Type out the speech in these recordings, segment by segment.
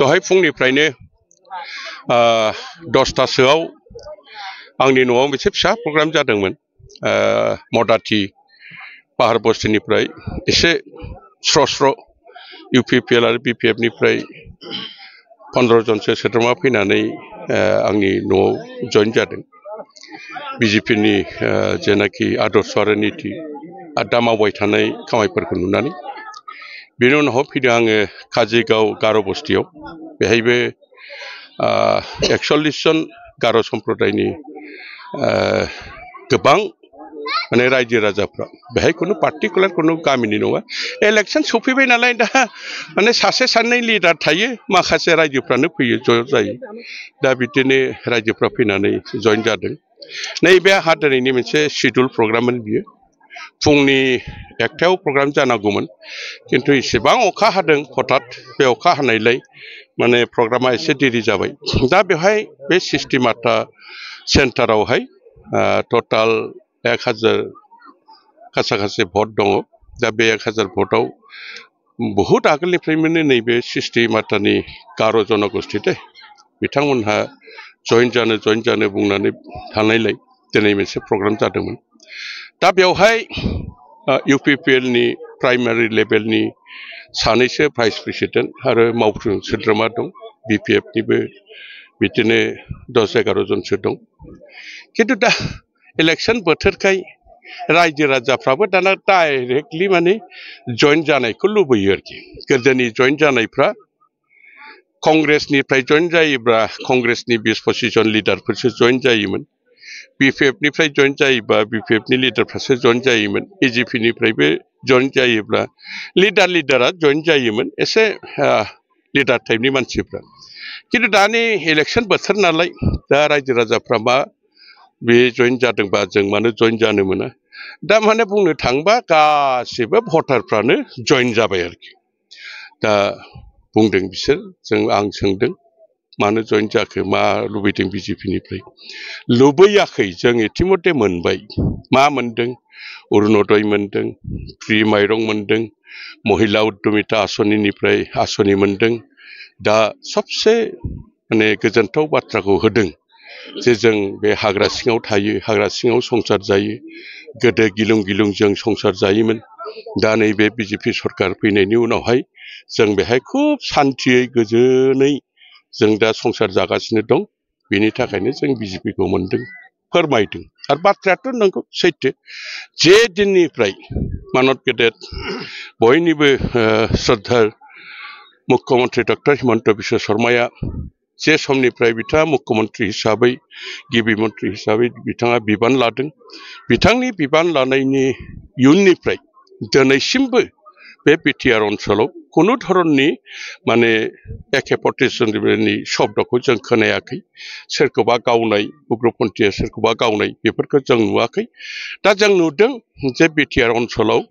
दहाय फुंनिफ्रायनो 10टासोआव आंनि न'आव मोनसे फिसा प्रग्राम जादोंमोन मदाथि पाहार बस्तिनिफ्राय एसे स्र' इउपिपिएल आरो बिपिएफनिफ्राय 15 जनसो सोद्रोमा फैनानै आंनि न'आव जइन जादों बिजेपिनि जेनाखि आदर्श आरो नीति दा मावबाय थानाय खामानिफोरखौ नुनानै बेनि उनाव फैदों आङो काजिगाव गार' बस्तियाव बेहायबो 41 जन गार' सम्प्रदायनि गोबां माने रायजो राजाफ्रा बेहाय कुनु पार्टिकुलार कुनु गामिनि नङा इलेक्शन सफैबाय नालाय दा माने सासे सानै लिडार थायो माखासे रायजोफ्रानो फैयो ज' जायो दा बिदिनो रायजोफ्रा फैनानै जइन जादों नैबे आंहा दिनैनि मोनसे शिड्युल प्रग्राममोन बियो फुंनि 1टायाव प्रग्राम जानांगौमोन किन्तु इसेबां अखा हादों हठात बे अखा हानायलाय माने प्रग्रामा एसे देरि जाबाय दा बेवहाय बे सिस्टेमाटा सेन्टारावहाय टोटाल 1000 खासा भट दङ दा बे 1000 भटआव बहुत आगोलनिफ्रायनो नैबे सिस्टेमाटानि गार' जनगोष्ठी दे बिथांमोनहा जइन जानो बुंनानै थानायलाय दिनै मोनसे प्रग्राम जादोंमोन दा बेवहाय इउपिपिएलनि प्राइमारि लेभेलनि सानैसो भाइस प्रेसिडेन्ट आरो मावफुं सोद्रोमा दं बिपिएफनिबो बिदिनो 10-11 जनसो दं किन्तु दा इलेक्शन बोथोरखाय रायजो राजाफ्राबो दाना डाइरेक्टलि माने जइन जानायखौ लुबैयो आरोखि गोदोनि जइन जानायफ्रा कंग्रेसनिफ्राय जइन जायोब्ला कंग्रेसनि 20-25 जन लिडारफोरसो जइन जायोमोन बिपिएफनिफ्राय जइन जायोबा बिपिएफनि लिडारफ्रासो जइन जायोमोन एजिपिनिफ्रायबो जइन जायोब्ला लिडारा जइन जायोमोन एसे लिडार टाइपनि मानसिफ्रा किन्तु दानि इलेक्शन बोथोर नालाय दा रायजो राजाफ्रा मा बे जइन जादोंबा जों मानो जइन जानो मोना दा माने बुंनो थाङोबा गासिबो भटारफ्रानो जइन जाबाय आरोखि दा बुंदों बिसोर आं सोंदों मानो जइन जाखो मा लुबैदों बिजेपिनिफ्राय लुबैयाखै जों इतिमध्य मोनबाय मा मोनदों अरुणोदय मोनदों फ्रि माइरं मोनदों महिला उद्यमिता आसनिनिफ्राय आसनि मोनदों दा सबसे माने गोजोनथाव बाथ्राखौ होदों जे जों बे हाग्रा सिङाव थायो हाग्रा सिङाव संसार जायो गोदो गिलुं जों संसार जायोमोन दा नैबे बिजेपि सरकार फैनायनि उनावहाय जों बेहाय खुब शान्तियै गोजोनै जों दा संसार जागासिनो दं बेनि थाखायनो जों बिजेपिखौ मोनदों फोरमायदों आरो बाथ्रायाथ' नंगौ सैथो जे दिननिफ्राय मानद गेदेर बयनिबो श्रद्धा मुख्यमन्त्री डक्टर हिमन्त बिश्व शर्माया जे समनिफ्राय बिथाङा मुख्यमन्त्री हिसाबै गिबि मन्त्री हिसाबै बिथाङा बिबान लादों बिथांनि बिबान लानायनि इयुननिफ्राय दिनैसिमबो बे बिटिआर ओनसोलाव कुनु धरननि माने AK-47नि शब्दखौ जों खोनायाखै सोरखौबा गावनाय उग्रपन्थीया सोरखौबा गावनाय बेफोरखौ जों नुवाखै दा जों नुदों जे बिटिआर ओनसोलाव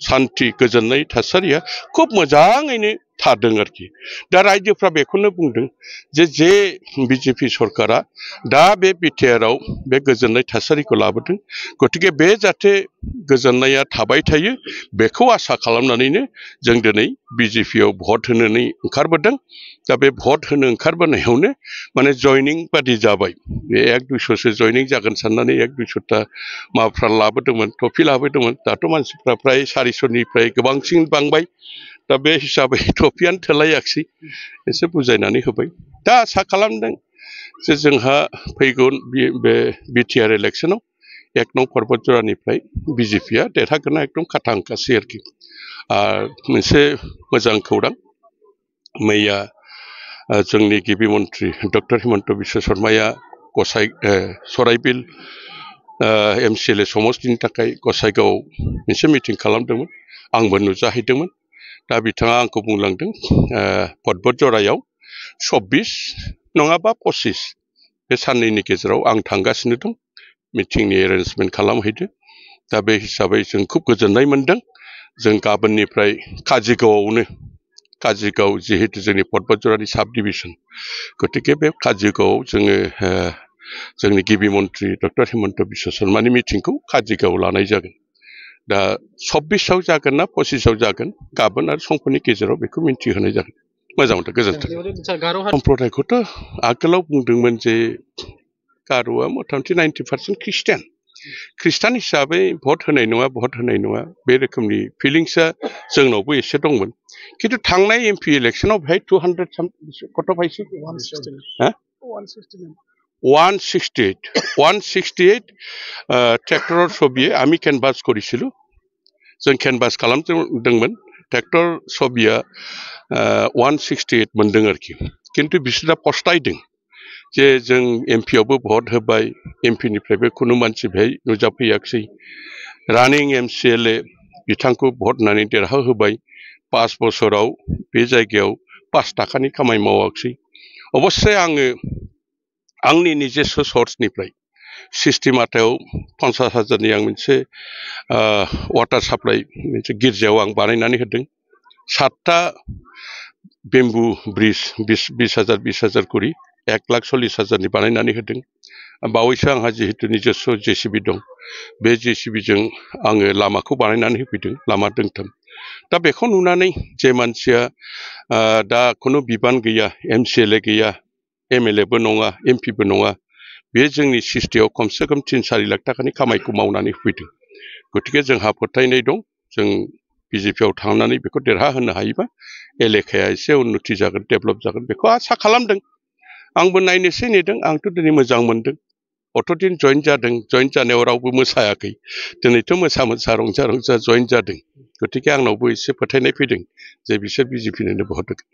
शान्ति गोजोननाय थासारिया खुब मोजाङैनो थादों आरोखि दा रायजोफ्रा बेखौनो बुंदों जे बिजेपि सरकारा दा बे बिटिआरआव बे गोजोननाय थासारिखौ लाबोदों गतिके बे जाहाथे गोजोननाया थाबाय थायो बेखौ आसा खालामनानैनो जों दिनै बिजेपिआव भट होनानै ओंखारबोदों दा बे भट होनो ओंखारबोनायावनो माने जयनिं बादि जाबाय बे 1-200सो जयनिं जागोन साननानै 1-200टा माबाफ्रा लाबोदोंमोन टफि लाबोदोंमोन दाथ' मानसिफ्रा फ्राय 400निफ्राय गोबांसिन बांबाय दा बे हिसाबै टफियानो थोलायाखिसै एसे बुजायनानै होबाय दा आसा खालामदों जे जोंहा फैगौ बे बिटिआर इलेक्शनाव 1 नं पर्बतजरानिफ्राय बिजेपिआ देरहागोना एकदम खाथांखासै आरोखि मोनसे मोजां खौरां मैया जोंनि गिबि मन्त्री डक्टर हिमन्त बिश्व शर्माया सराइबिल MCLA समस्तिनि थाखाय गसाइगाव मोनसे मिटिं खालामदोंमोन आंबो नुजाहैदोंमोन दा बिथाङा आंखौ बुंलांदों पर्बतजरायाव 24 नङाबा 25 बे साननैनि गेजेराव आं थांगासिनो दं मिटिंनि एरेन्जमेन्ट खालामहैदो दा बे हिसाबै जों खुब गोजोननाय मोनदों जों गाबोननिफ्राय काजिगाव जिहेतु जोंनि पर्बतजरानि साब डिभिजन गतिके बे काजिगावआव जोङो जोंनि गिबि मन्त्री डक्टर हिमन्त बिश्व शर्मानि मिटिंखौ काजिगावआव लानाय जागोन दा 26आव जागोन ना 25आव जागोन गाबोन आरो समफोरनि गेजेराव बेखौ मिन्थिहोनाय जागोन मोजां मोनदों गोजोन्थों सम्प्रदायखौथ' आगोलाव बुंदोंमोन जे गार'आ मथा मथि 90% ख्रिस्टान हिसाबै भट होनाय नङा बे रोखोमनि फिलिंसआ जोंनावबो एसे दंमोन खिन्थु थांनाय एमपि इलेक्सनाव बेहाय 200 कत पाइसे 168 ट्रेक्टरर ছবিয়ে আমি ক্যানভাস করেছিল जों ক্যানভাস खालामदोंमोन ट्रेक्टर ছবিया 168 मोनदों आरोखि खिन्थु बिसोरा पस्तायदों जे जों एमपिआवबो भट होबाय एमपिनिफ्रायबो खुनु मानसि बेहाय नुजाफैयाखिसै रानिं एमसिएलए बिथांखौ भट होनानै देरहा होबाय 5 बोसोराव बे जायगायाव 5 थाखानि खामानि मावाखिसै अबस्से आङो आंनि निजेस्व सर्सनिफ्राय सिस्टेमाटायाव 50,000नि आं मोनसे वाटार साप्लाइ मोनसे गिर्जायाव आं बानायनानै होदों 7टा बेम्बु ब्रिज 20,000 करि 1,40,000नि बानायनानै होदों बावैसो आंहा जिहेतु निजेस्व जेसिबि दं बे जेसिबिजों आङो लामाखौ बानायनानै होफैदों लामा दोंथाम दा बेखौ नुनानै जे मानसिया दा खुनु बिबान गैया एमसिएलए गैया एमएलएबो नङा एमपिबो नङा बे जोंनि सिस्टेयाव खमसे खम 3-4 लाख थाखानि खामायखौ मावनानै होफैदों गतिके जोंहा फोथायनाय दं जों बिजेपिआव थांनानै बेखौ देरहा होनो हायोबा एलेकाया एसे उन्नति जागोन डेभेलप जागोन बेखौ आसा खालामदों आंबो नायनोसै नेदों आंथ' दिनै मोजां मोनदों अतदिन जइन जानायाव रावबो मोसायाखै दिनैथ' मोसा रंजा जइन जादों गतिके आंनावबो एसे फोथायनाय फैदों जे बिसोर बिजेपिनोनो भट होगोन